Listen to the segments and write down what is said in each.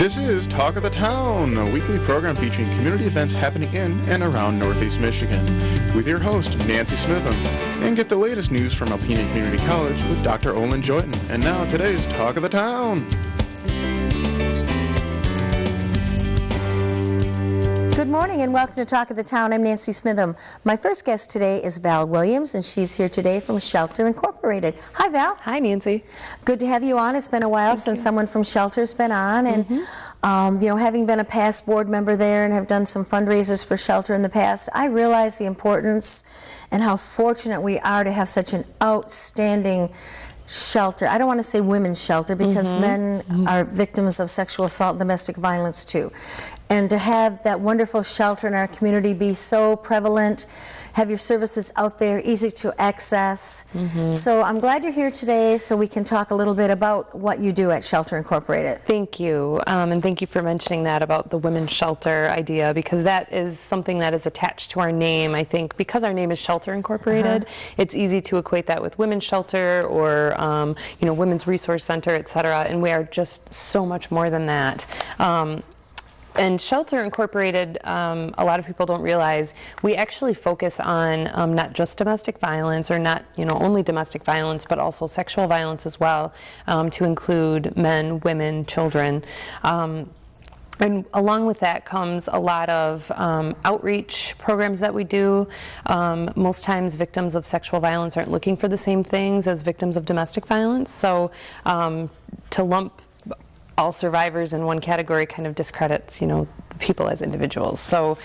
This is Talk of the Town, a weekly program featuring community events happening in and around Northeast Michigan, with your host, Nancy Smitham, and get the latest news from Alpena Community College with Dr. Olin Joyton. And now, today's Talk of the Town. Good morning and welcome to Talk of the Town. I'm Nancy Smitham. My first guest today is Val Williams, and she's here today from Shelter Incorporated. Hi, Val. Hi, Nancy. Good to have you on. It's been a while since someone from Shelter's been on, and having been a past board member there and have done some fundraisers for Shelter in the past, I realize the importance and how fortunate we are to have such an outstanding shelter. I don't want to say women's shelter because men are victims of sexual assault and domestic violence too. And to have that wonderful shelter in our community be so prevalent, have your services out there, easy to access. So I'm glad you're here today so we can talk a little bit about what you do at Shelter Incorporated. Thank you. And thank you for mentioning that about the women's shelter idea, because that is something that is attached to our name. I think because our name is Shelter Incorporated, it's easy to equate that with women's shelter or women's resource center, etc. And we are just so much more than that. And Shelter Incorporated, a lot of people don't realize, we actually focus on not just domestic violence, or not only domestic violence, but also sexual violence as well, to include men, women, children. And along with that comes a lot of outreach programs that we do. Most times victims of sexual violence aren't looking for the same things as victims of domestic violence. So to lump all survivors in one category kind of discredits, people as individuals. So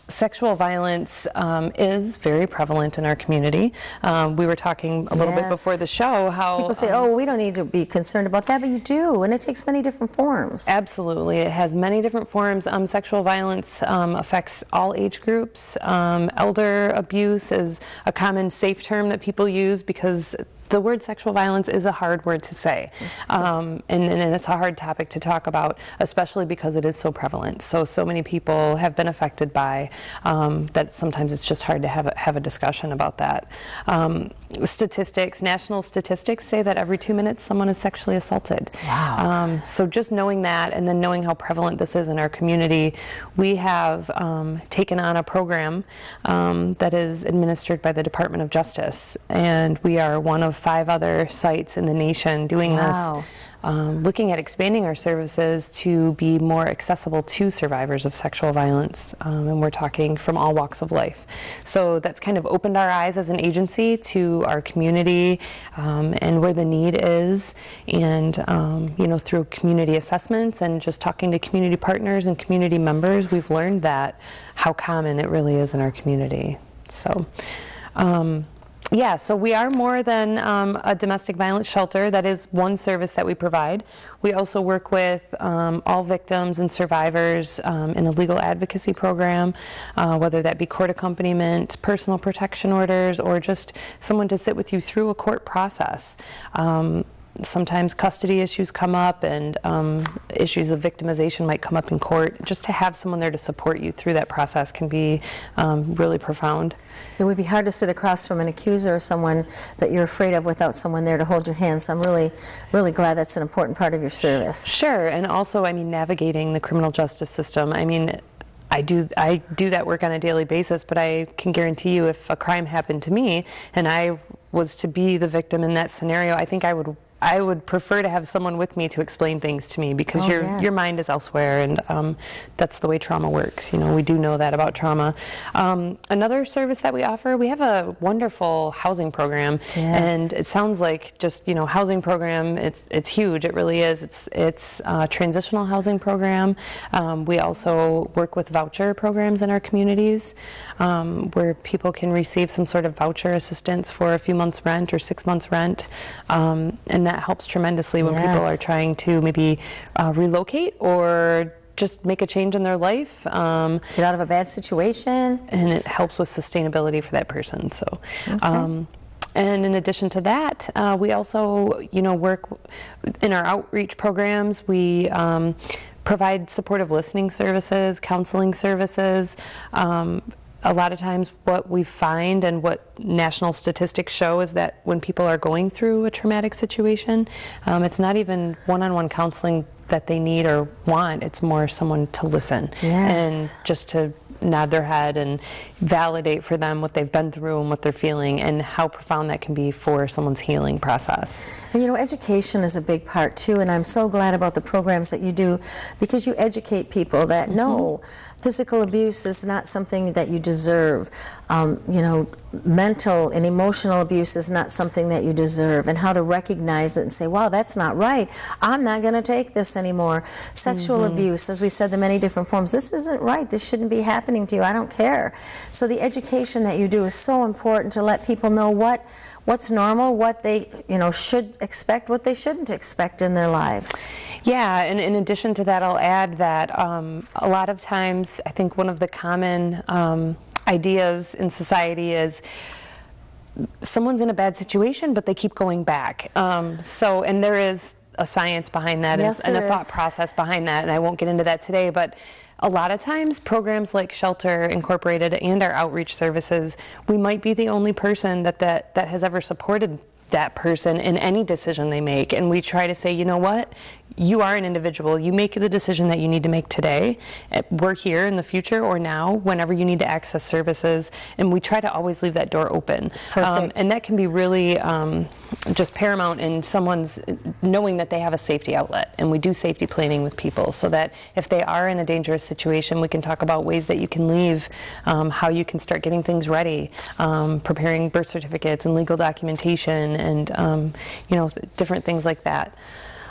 sexual violence is very prevalent in our community. We were talking a little bit before the show how people say, oh, we don't need to be concerned about that, but you do, and it takes many different forms. Absolutely. It has many different forms. Sexual violence affects all age groups. Elder abuse is a common safe term that people use because the word sexual violence is a hard word to say, and it's a hard topic to talk about, especially because it is so prevalent. So many people have been affected by that. Sometimes it's just hard to have a discussion about that. National statistics say that every 2 minutes someone is sexually assaulted. Wow. So just knowing that, and then knowing how prevalent this is in our community, we have taken on a program that is administered by the Department of Justice, and we are one of 5 other sites in the nation doing this, looking at expanding our services to be more accessible to survivors of sexual violence, and we're talking from all walks of life. So that's kind of opened our eyes as an agency to our community and where the need is, and through community assessments and just talking to community partners and community members, we've learned that how common it really is in our community. So so we are more than a domestic violence shelter. That is one service that we provide. We also work with all victims and survivors in a legal advocacy program, whether that be court accompaniment, personal protection orders, or just someone to sit with you through a court process. Sometimes custody issues come up, and issues of victimization might come up in court. Just to have someone there to support you through that process can be really profound. It would be hard to sit across from an accuser or someone that you're afraid of without someone there to hold your hand. So I'm really, really glad that's an important part of your service. Sure, and also, navigating the criminal justice system. I do that work on a daily basis, but I can guarantee you if a crime happened to me and I was to be the victim in that scenario, I think I would prefer to have someone with me to explain things to me, because your mind is elsewhere, and that's the way trauma works. We do know that about trauma. Another service that we offer, we have a wonderful housing program, and it sounds like just housing program. It's huge. It really is. It's a transitional housing program. We also work with voucher programs in our communities, where people can receive some sort of voucher assistance for a few months' rent or 6 months' rent, and that helps tremendously when people are trying to maybe relocate or just make a change in their life. Get out of a bad situation. And it helps with sustainability for that person. So, and in addition to that, we also, work in our outreach programs. We provide supportive listening services, counseling services. A lot of times what we find and what national statistics show is that when people are going through a traumatic situation, it's not even one-on-one counseling that they need or want. It's more someone to listen and just to nod their head and validate for them what they've been through and what they're feeling, and how profound that can be for someone's healing process. And you know, education is a big part too, and I'm so glad about the programs that you do, because you educate people that no, physical abuse is not something that you deserve. You know, mental and emotional abuse is not something that you deserve, and how to recognize it and say, wow, that's not right. I'm not going to take this anymore. Sexual abuse, as we said, the many different forms. This isn't right. This shouldn't be happening to you. I don't care. So the education that you do is so important to let people know what's normal, what they should expect, what they shouldn't expect in their lives. Yeah, and in addition to that, I'll add that a lot of times I think one of the common ideas in society is someone's in a bad situation, but they keep going back. And there is a science behind that, and a thought process behind that, and I won't get into that today, but a lot of times programs like Shelter Incorporated and our outreach services, we might be the only person that has ever supported that person in any decision they make. And we try to say, you know what? You are an individual. You make the decision that you need to make today. We're here in the future or now, whenever you need to access services. And we try to always leave that door open. And that can be really just paramount in someone's knowing that they have a safety outlet. And we do safety planning with people so that if they are in a dangerous situation, we can talk about ways that you can leave, how you can start getting things ready, preparing birth certificates and legal documentation, and different things like that.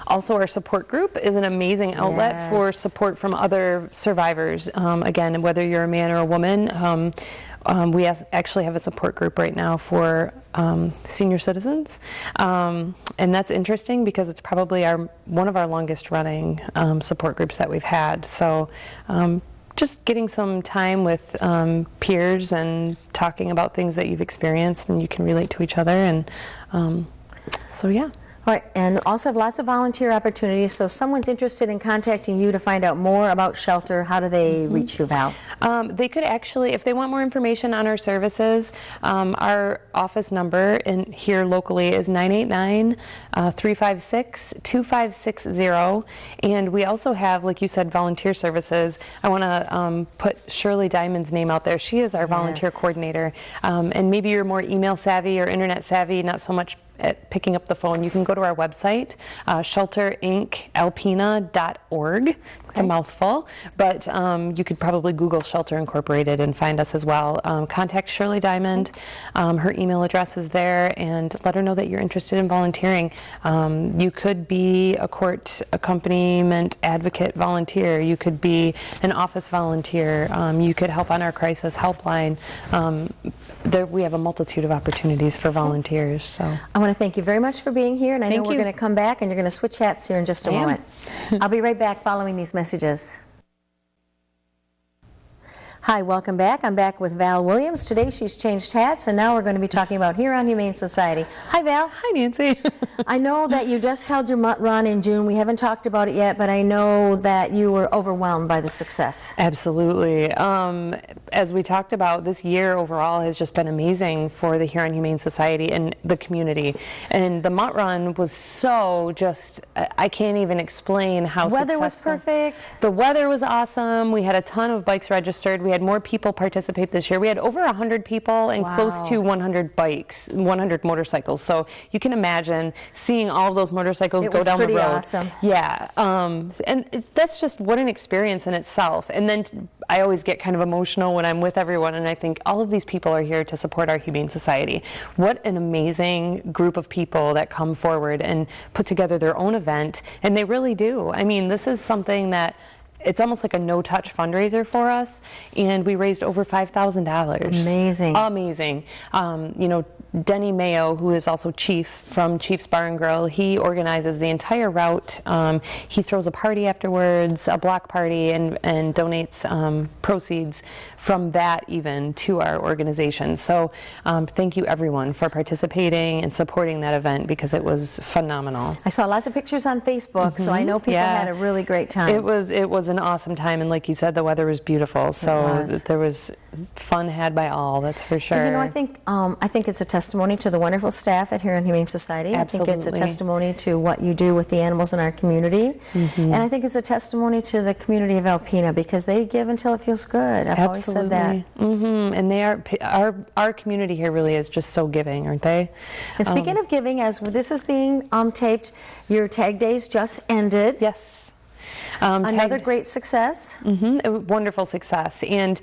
Also, our support group is an amazing outlet for support from other survivors. Again, whether you're a man or a woman, we actually have a support group right now for senior citizens, and that's interesting because it's probably one of our longest running support groups that we've had. So just getting some time with peers and talking about things that you've experienced and you can relate to each other, and so yeah. All right, and also have lots of volunteer opportunities. So if someone's interested in contacting you to find out more about Shelter, how do they reach you, Val? They could actually, if they want more information on our services, our office number here locally is 989-356-2560. And we also have, like you said, volunteer services. I want to put Shirley Diamond's name out there. She is our volunteer coordinator. And maybe you're more email savvy or internet savvy, not so much at picking up the phone. You can go to our website, shelterinkalpena.org. It's a mouthful, but you could probably Google Shelter Incorporated and find us as well. Contact Shirley Diamond. Her email address is there, and let her know that you're interested in volunteering. You could be a court accompaniment advocate volunteer. You could be an office volunteer. You could help on our crisis helpline. We have a multitude of opportunities for volunteers. So I want to thank you very much for being here, and I know we're going to come back and you're going to switch hats here in just a moment. I'll be right back following these messages. Hi, welcome back. I'm back with Val Williams. Today she's changed hats, and now we're going to be talking about Huron Humane Society. Hi, Val. Hi, Nancy. I know that you just held your mutt run in June. We haven't talked about it yet, but I know that you were overwhelmed by the success. Absolutely. As we talked about, this year overall has just been amazing for the Huron Humane Society and the community. And the mutt run was so I can't even explain how successful. Weather was perfect. The weather was awesome. We had a ton of bikes registered. We had more people participate this year. We had over 100 people and close to 100 bikes, 100 motorcycles. So you can imagine seeing all of those motorcycles go down the road. It was pretty awesome. Yeah, and that's just what an experience in itself. And then I always get kind of emotional when I'm with everyone, and I think all of these people are here to support our Humane Society. What an amazing group of people that come forward and put together their own event, and they really do. I mean, this is something that it's almost like a no-touch fundraiser for us, and we raised over $5,000. Amazing. Amazing. Denny Mayo, who is also chief from Chief's Bar and Grill, he organizes the entire route. He throws a party afterwards, a block party, and donates proceeds from that even to our organization. So thank you everyone for participating and supporting that event, because it was phenomenal. I saw lots of pictures on Facebook, so I know people had a really great time. It was an awesome time, and like you said, the weather was beautiful. So there was fun had by all, that's for sure. And, I think it's a testimony to the wonderful staff at Huron Humane Society. Absolutely. I think it's a testimony to what you do with the animals in our community. And I think it's a testimony to the community of Alpena, because they give until it feels good. I've always said that. And they are, our community here really is just so giving, aren't they? And speaking of giving, as this is being taped, your tag days just ended. Yes. Another great success. A wonderful success. And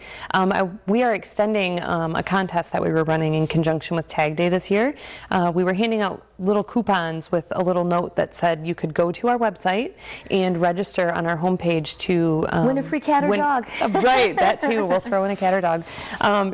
we are extending a contest that we were running in conjunction with Tag Day this year. We were handing out little coupons with a little note that said you could go to our website and register on our homepage to win a free cat or dog. Right, that too. We'll throw in a cat or dog.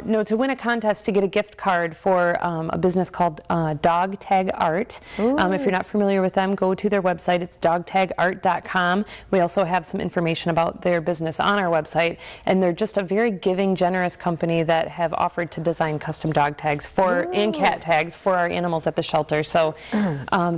No, to win a contest to get a gift card for a business called Dog Tag Art. If you're not familiar with them, go to their website. It's dogtagart.com. We also have some information about their business on our website, and they're just a very giving, generous company that have offered to design custom dog tags and cat tags for our animals at the shelter. So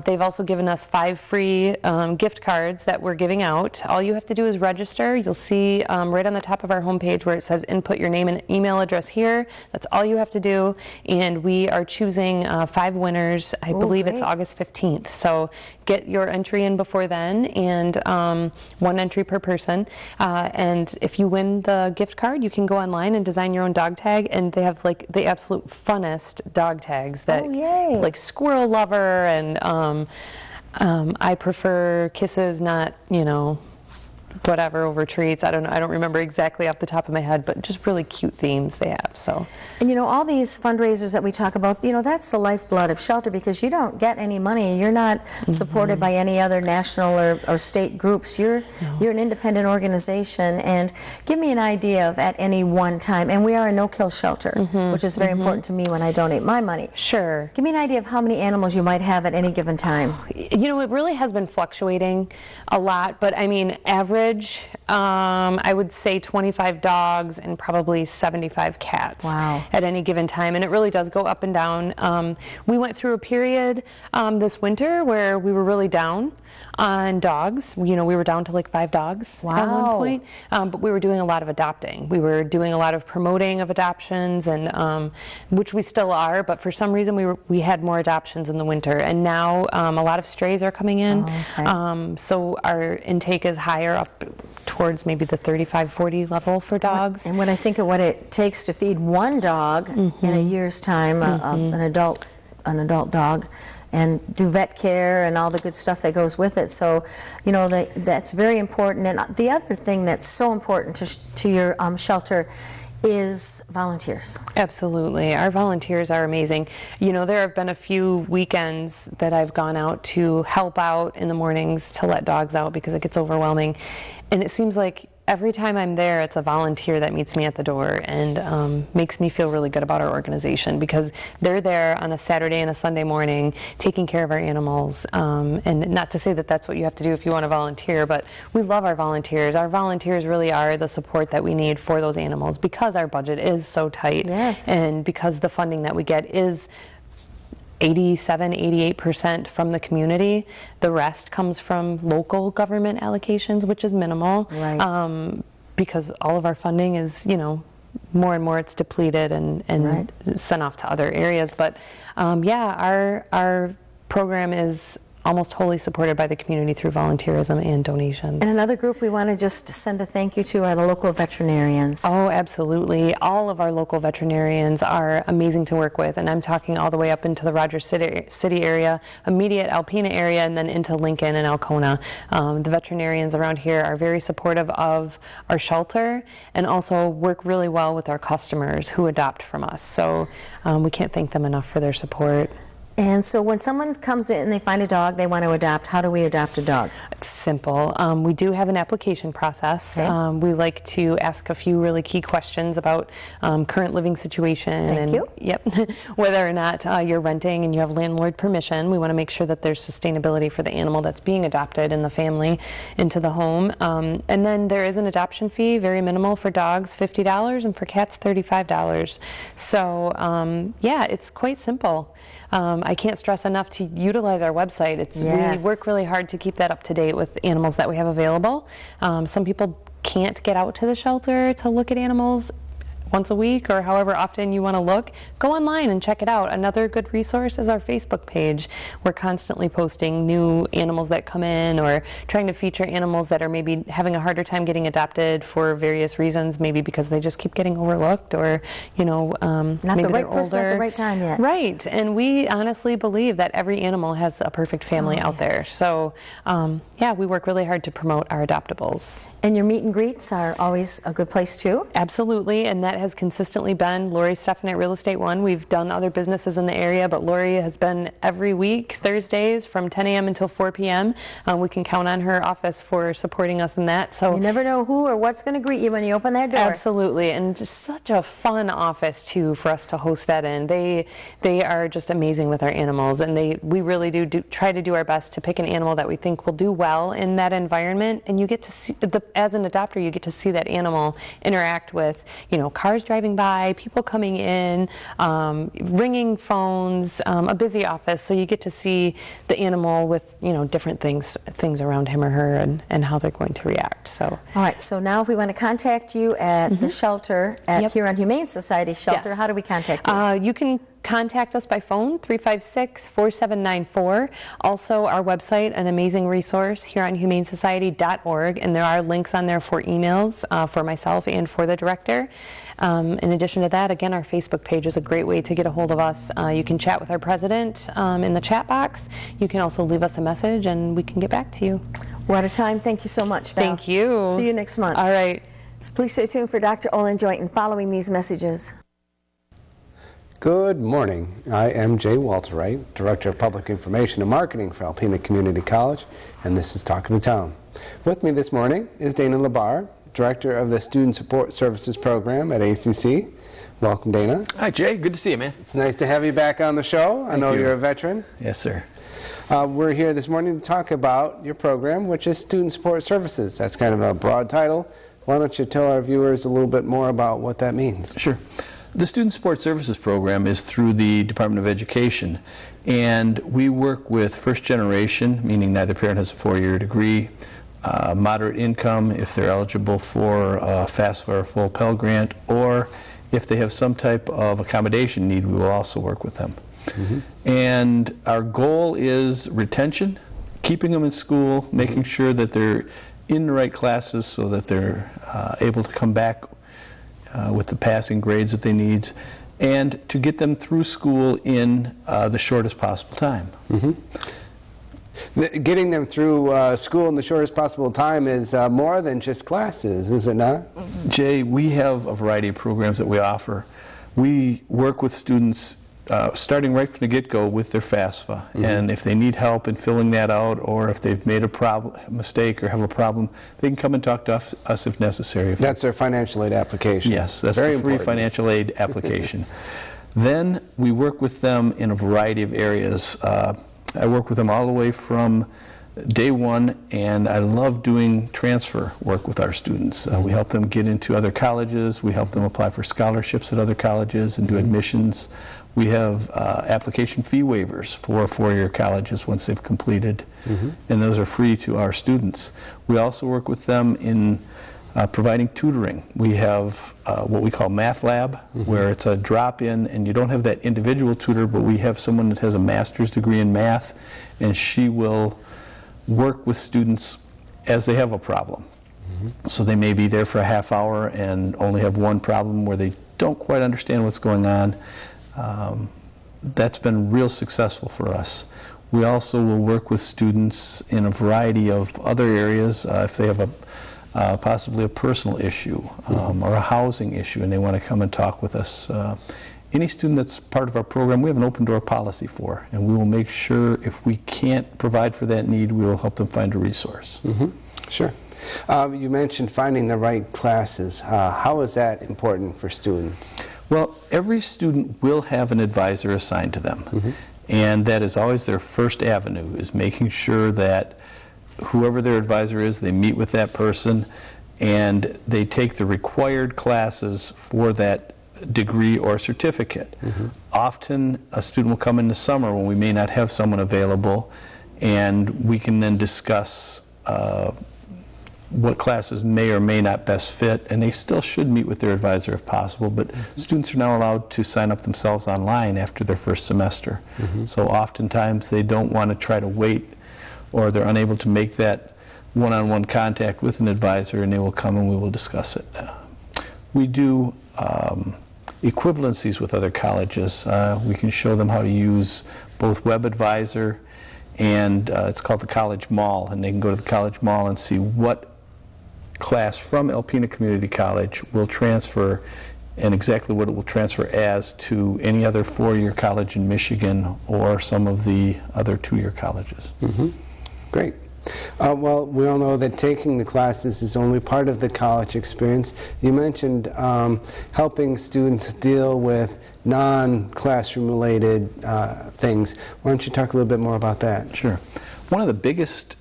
they've also given us 5 free gift cards that we're giving out. All you have to do is register. You'll see right on the top of our homepage where it says input your name and email address here. That's all you have to do, and we are choosing 5 winners. I believe it's August 15th. So get your entry in before then, and 1 entry per person. And if you win the gift card, you can go online and design your own dog tag, and they have like the absolute funnest dog tags that like Squirrel Lover and I prefer kisses, not, whatever over treats. I don't remember exactly off the top of my head, but just really cute themes they have. So, and all these fundraisers that we talk about, that's the lifeblood of shelter, because you don't get any money. You're not supported by any other national or state groups. You're an independent organization. And give me an idea of at any one time, and we are a no-kill shelter, which is very important to me when I donate my money. Sure. Give me an idea of how many animals you might have at any given time. It really has been fluctuating a lot, but I mean, average, I would say 25 dogs and probably 75 cats at any given time, and it really does go up and down. We went through a period this winter where we were really down on dogs. We were down to like 5 dogs at one point, but we were doing a lot of adopting. We were doing a lot of promoting of adoptions, and which we still are, but for some reason we had more adoptions in the winter, and now a lot of strays are coming in. So our intake is higher, up towards maybe the 35-40 level for dogs. And when I think of what it takes to feed one dog in a year's time, an adult dog, and do vet care and all the good stuff that goes with it. So, that's very important. And the other thing that's so important to your shelter is volunteers. Absolutely. Our volunteers are amazing. There have been a few weekends that I've gone out to help out in the mornings to let dogs out because it gets overwhelming. And it seems like every time I'm there, it's a volunteer that meets me at the door and makes me feel really good about our organization, because they're there on a Saturday and a Sunday morning taking care of our animals. And not to say that that's what you have to do if you want to volunteer, but we love our volunteers. Our volunteers really are the support that we need for those animals, because our budget is so tight. Yes. And because the funding that we get is 87-88% from the community. The rest comes from local government allocations, which is minimal. Right. Because all of our funding is, more and more it's depleted and sent off to other areas. But our program is almost wholly supported by the community through volunteerism and donations. And another group we want to just send a thank you to are the local veterinarians. Oh, absolutely. All of our local veterinarians are amazing to work with, and I'm talking all the way up into the Rogers City area, immediate Alpena area, and then into Lincoln and Alcona. The veterinarians around here are very supportive of our shelter and also work really well with our customers who adopt from us. So we can't thank them enough for their support. And so when someone comes in and they find a dog they want to adopt, how do we adopt a dog? It's simple. We do have an application process. Okay. We like to ask a few really key questions about current living situation. Thank you. Yep. Whether or not you're renting and you have landlord permission. We want to make sure that there's sustainability for the animal that's being adopted in the family into the home. And then there is an adoption fee, very minimal for dogs, $50, and for cats, $35. So yeah, it's quite simple. I can't stress enough to utilize our website. We work really hard to keep that up to date with animals that we have available. Some people can't get out to the shelter to look at animals. once a week or however often you want to look, go online and check it out. Another good resource is our Facebook page. We're constantly posting new animals that come in or trying to feature animals that are maybe having a harder time getting adopted for various reasons, maybe because they just keep getting overlooked or, you know, not maybe the right they're person older. at the right time yet. Right, and we honestly believe that every animal has a perfect family out there. So, yeah, we work really hard to promote our adoptables. And your meet and greets are always a good place too? Absolutely, and that has consistently been Lori Steffen at Real Estate One. We've done other businesses in the area, but Lori has been every week, Thursdays from 10 a.m. until 4 p.m. We can count on her office for supporting us in that. So you never know who or what's going to greet you when you open that door. Absolutely, and just such a fun office too for us to host that in. They are just amazing with our animals, and we really do try to do our best to pick an animal that we think will do well in that environment. And you get to see, as an adopter, you get to see that animal interact with, you know, cars driving by, people coming in, ringing phones, a busy office. So you get to see the animal with, you know, different things around him or her, and how they're going to react. So. All right. So now, if we want to contact you at the shelter at Huron Humane Society shelter, Yes. how do we contact you? You can contact us by phone, 356-4794. Also, our website, an amazing resource, HuronHumaneSociety.org, and there are links on there for emails for myself and for the director. In addition to that, again, our Facebook page is a great way to get a hold of us. You can chat with our president in the chat box. You can also leave us a message, and we can get back to you. We're out of time. Thank you so much, Val. Thank you. See you next month. All right. So please stay tuned for Dr. Olin Jointon following these messages. Good morning. I am Jay Walterwright, Director of Public Information and Marketing for Alpena Community College, and this is Talk of the Town. With me this morning is Dana Labar, Director of the Student Support Services Program at ACC. Welcome, Dana. Hi, Jay. Good to see you, man. It's nice to have you back on the show. I know you're a veteran. Yes, sir. We're here this morning to talk about your program, which is Student Support Services. That's kind of a broad title. Why don't you tell our viewers a little bit more about what that means? Sure. The Student Support Services Program is through the Department of Education, and we work with first generation, meaning neither parent has a four-year degree, moderate income if they're eligible for a FAFSA or full Pell Grant, or if they have some type of accommodation need, we will also work with them. And our goal is retention, keeping them in school, making sure that they're in the right classes so that they're able to come back with the passing grades that they need, and to get them through school in the shortest possible time. Getting them through school in the shortest possible time is more than just classes, is it not? Jay, we have a variety of programs that we offer. We work with students starting right from the get-go with their FAFSA, and if they need help in filling that out, or if they've made a mistake or have a problem, they can come and talk to us if necessary. That's their financial aid application. Yes, that's Very the free important. financial aid application. Then we work with them in a variety of areas. I work with them all the way from day one, and I love doing transfer work with our students. We help them get into other colleges. We help them apply for scholarships at other colleges and do admissions. We have application fee waivers for four-year colleges once they've completed, and those are free to our students. We also work with them in providing tutoring. We have what we call Math Lab, where it's a drop-in, and you don't have that individual tutor, but we have someone that has a master's degree in math, and she will work with students as they have a problem. So they may be there for a half hour and only have one problem where they don't quite understand what's going on. That's been real successful for us. We also will work with students in a variety of other areas if they have possibly a personal issue or a housing issue and they want to come and talk with us. Any student that's part of our program, we have an open door policy for, and we will make sure if we can't provide for that need, we will help them find a resource. Sure. You mentioned finding the right classes. How is that important for students? Well, every student will have an advisor assigned to them, and that is always their first avenue, is making sure that whoever their advisor is, they meet with that person, and they take the required classes for that degree or certificate. Often a student will come in the summer when we may not have someone available, and we can then discuss what classes may or may not best fit, and they still should meet with their advisor if possible, but students are now allowed to sign up themselves online after their first semester. So oftentimes they don't want to try to wait, or they're unable to make that one-on-one contact with an advisor, and they will come and we will discuss it. We do equivalencies with other colleges. We can show them how to use both WebAdvisor and it's called the College Mall, and they can go to the College Mall and see what class from Alpena Community College will transfer and exactly what it will transfer as to any other four-year college in Michigan or some of the other two-year colleges. Great. Well, we all know that taking the classes is only part of the college experience. You mentioned helping students deal with non-classroom related things. Why don't you talk a little bit more about that? Sure. One of the biggest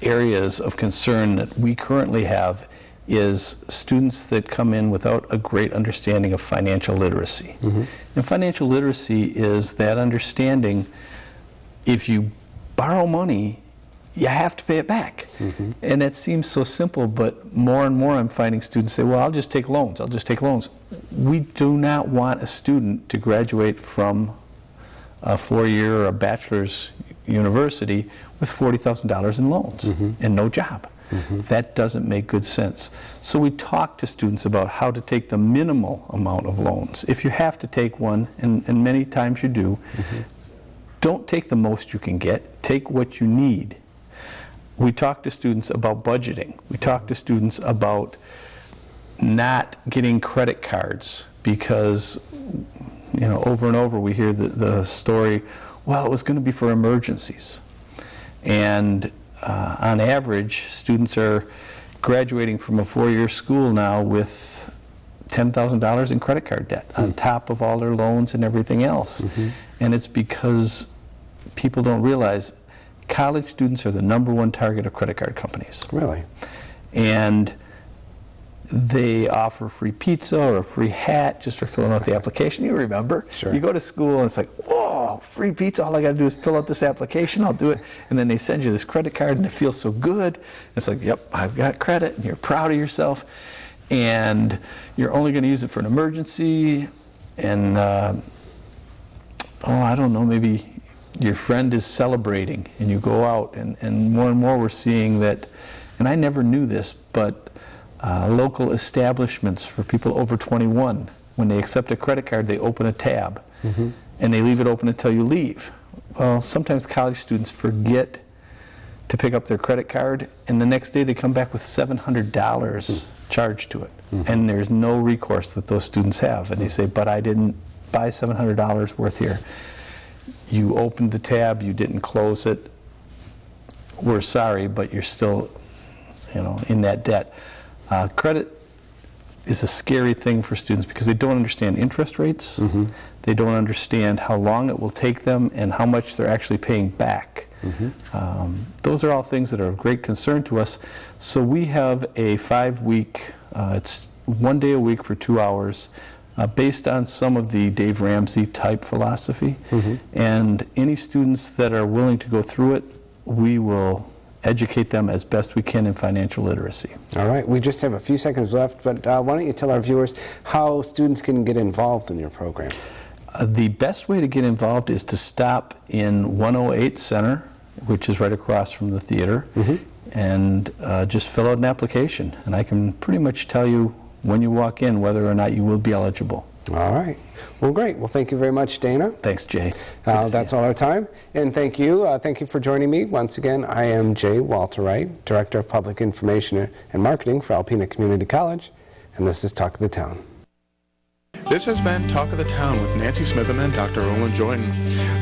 areas of concern that we currently have is students that come in without a great understanding of financial literacy. And financial literacy is that understanding, if you borrow money, you have to pay it back. And that seems so simple, but more and more I'm finding students say, well, I'll just take loans, I'll just take loans. We do not want a student to graduate from a four-year or a bachelor's university with $40,000 in loans and no job. That doesn't make good sense. So we talk to students about how to take the minimal amount of loans. If you have to take one, and many times you do, don't take the most you can get, take what you need. We talk to students about budgeting. We talk to students about not getting credit cards because, you know, over and over we hear the story, well, it was going to be for emergencies. And on average, students are graduating from a four-year school now with $10,000 in credit card debt on top of all their loans and everything else. And it's because people don't realize college students are the #1 target of credit card companies. Really? And they offer free pizza or a free hat just for filling out the application. You remember? Sure. You go to school and it's like, whoa, free pizza, all I got to do is fill out this application, I'll do it. And then they send you this credit card and it feels so good. It's like, yep, I've got credit, and you're proud of yourself. And you're only going to use it for an emergency. And, I don't know, maybe your friend is celebrating and you go out, and more we're seeing that, and I never knew this, but local establishments for people over 21, when they accept a credit card, they open a tab and they leave it open until you leave. Well, sometimes college students forget to pick up their credit card, and the next day they come back with $700 charged to it, and there's no recourse that those students have, and they say, but I didn't buy $700 worth here. You opened the tab, you didn't close it, we're sorry, but you're still, in that debt. Credit is a scary thing for students because they don't understand interest rates, they don't understand how long it will take them and how much they're actually paying back. Those are all things that are of great concern to us. So we have a 5-week, it's 1 day a week for 2 hours, based on some of the Dave Ramsey type philosophy. And any students that are willing to go through it, we will educate them as best we can in financial literacy. All right, we just have a few seconds left, but why don't you tell our viewers how students can get involved in your program? The best way to get involved is to stop in 108 Center, which is right across from the theater, and just fill out an application. And I can pretty much tell you when you walk in whether or not you will be eligible. All right. Well, great. Well, thank you very much, Dana. Thanks, Jay. That's all our time. And thank you. Thank you for joining me. Once again, I am Jay Walter-Wright, Director of Public Information and Marketing for Alpena Community College, and this is Talk of the Town. This has been Talk of the Town with Nancy Smitham and Dr. Olin Joyden.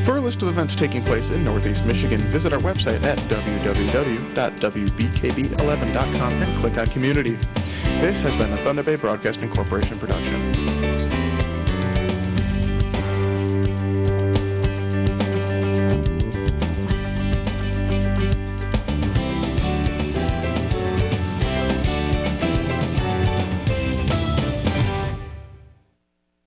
For a list of events taking place in Northeast Michigan, visit our website at www.wbkb11.com and click on Community. This has been a Thunder Bay Broadcasting Corporation production.